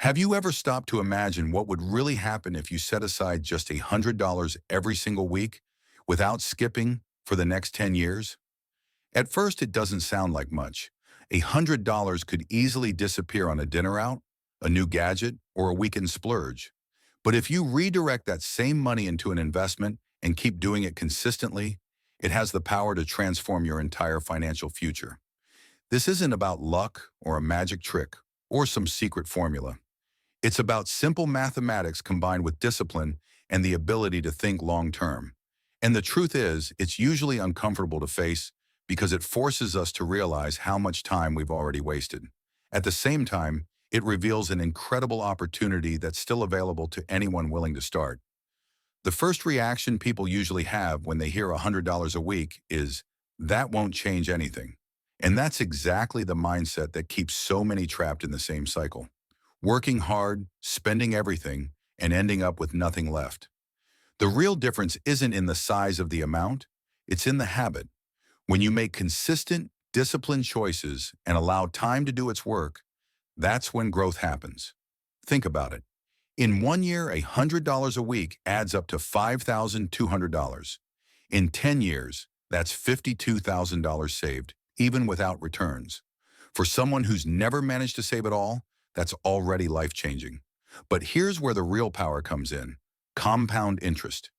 Have you ever stopped to imagine what would really happen if you set aside just $100 every single week without skipping for the next 10 years? At first, it doesn't sound like much. $100 could easily disappear on a dinner out, a new gadget, or a weekend splurge. But if you redirect that same money into an investment and keep doing it consistently, it has the power to transform your entire financial future. This isn't about luck or a magic trick or some secret formula. It's about simple mathematics combined with discipline and the ability to think long-term. And the truth is, it's usually uncomfortable to face because it forces us to realize how much time we've already wasted. At the same time, it reveals an incredible opportunity that's still available to anyone willing to start. The first reaction people usually have when they hear $100 a week is, "That won't change anything." And that's exactly the mindset that keeps so many trapped in the same cycle. Working hard, spending everything, and ending up with nothing left. The real difference isn't in the size of the amount, it's in the habit. When you make consistent, disciplined choices and allow time to do its work, that's when growth happens. Think about it. In 1 year, $100 a week adds up to $5,200. In 10 years, that's $52,000 saved, even without returns. For someone who's never managed to save at all, that's already life-changing. But here's where the real power comes in: compound interest.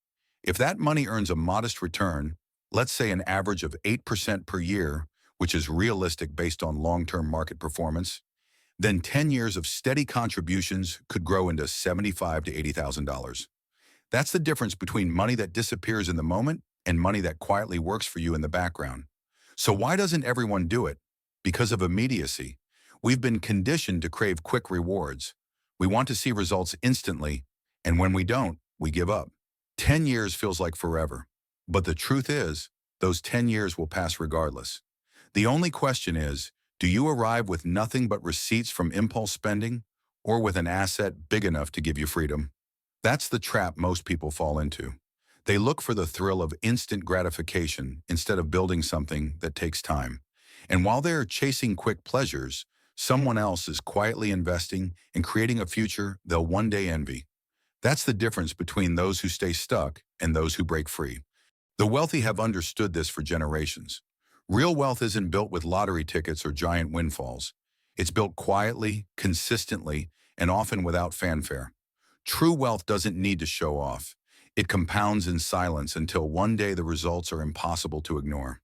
If that money earns a modest return, let's say an average of 8% per year, which is realistic based on long-term market performance, then 10 years of steady contributions could grow into $75,000 to $80,000. That's the difference between money that disappears in the moment and money that quietly works for you in the background. So why doesn't everyone do it? Because of immediacy. We've been conditioned to crave quick rewards. We want to see results instantly, and when we don't, we give up. 10 years feels like forever. But the truth is, those 10 years will pass regardless. The only question is, do you arrive with nothing but receipts from impulse spending, or with an asset big enough to give you freedom? That's the trap most people fall into. They look for the thrill of instant gratification instead of building something that takes time. And while they're chasing quick pleasures, someone else is quietly investing and creating a future they'll one day envy. That's the difference between those who stay stuck and those who break free. The wealthy have understood this for generations. Real wealth isn't built with lottery tickets or giant windfalls. It's built quietly, consistently, and often without fanfare. True wealth doesn't need to show off. It compounds in silence until one day the results are impossible to ignore.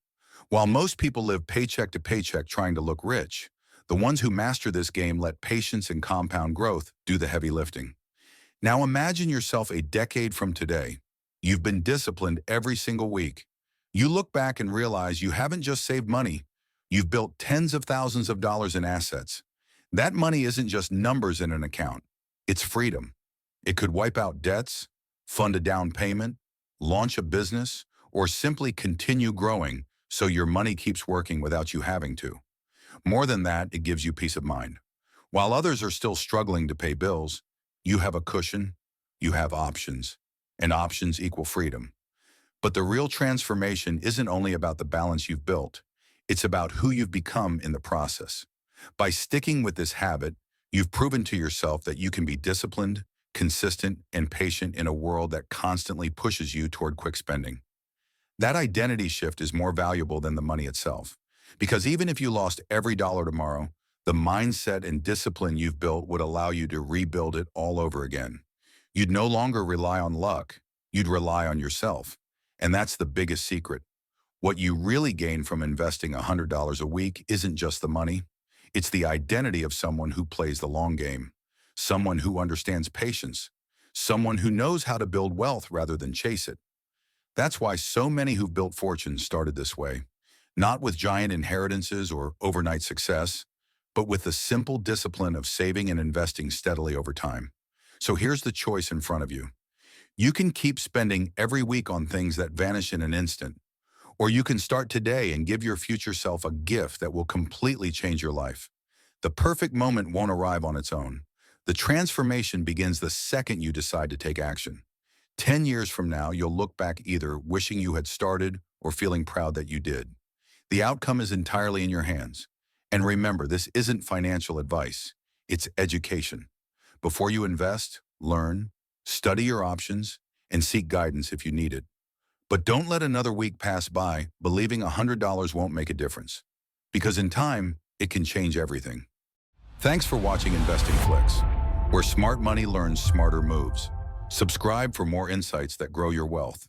While most people live paycheck to paycheck trying to look rich, the ones who master this game let patience and compound growth do the heavy lifting. Now imagine yourself a decade from today. You've been disciplined every single week. You look back and realize you haven't just saved money, you've built tens of thousands of dollars in assets. That money isn't just numbers in an account, it's freedom. It could wipe out debts, fund a down payment, launch a business, or simply continue growing so your money keeps working without you having to. More than that, it gives you peace of mind. While others are still struggling to pay bills, you have a cushion, you have options, and options equal freedom. But the real transformation isn't only about the balance you've built, it's about who you've become in the process. By sticking with this habit, you've proven to yourself that you can be disciplined, consistent, and patient in a world that constantly pushes you toward quick spending. That identity shift is more valuable than the money itself. Because even if you lost every dollar tomorrow, the mindset and discipline you've built would allow you to rebuild it all over again. You'd no longer rely on luck, you'd rely on yourself. And that's the biggest secret. What you really gain from investing $100 a week isn't just the money. It's the identity of someone who plays the long game, someone who understands patience, someone who knows how to build wealth rather than chase it. That's why so many who've built fortunes started this way, not with giant inheritances or overnight success, but with the simple discipline of saving and investing steadily over time. So here's the choice in front of you. You can keep spending every week on things that vanish in an instant, or you can start today and give your future self a gift that will completely change your life. The perfect moment won't arrive on its own. The transformation begins the second you decide to take action. 10 years from now, you'll look back either wishing you had started or feeling proud that you did. The outcome is entirely in your hands. And remember, this isn't financial advice. It's education. Before you invest, learn, study your options, and seek guidance if you need it. But don't let another week pass by believing $100 won't make a difference. Because in time, it can change everything. Thanks for watching InvestingFlix, where smart money learns smarter moves. Subscribe for more insights that grow your wealth.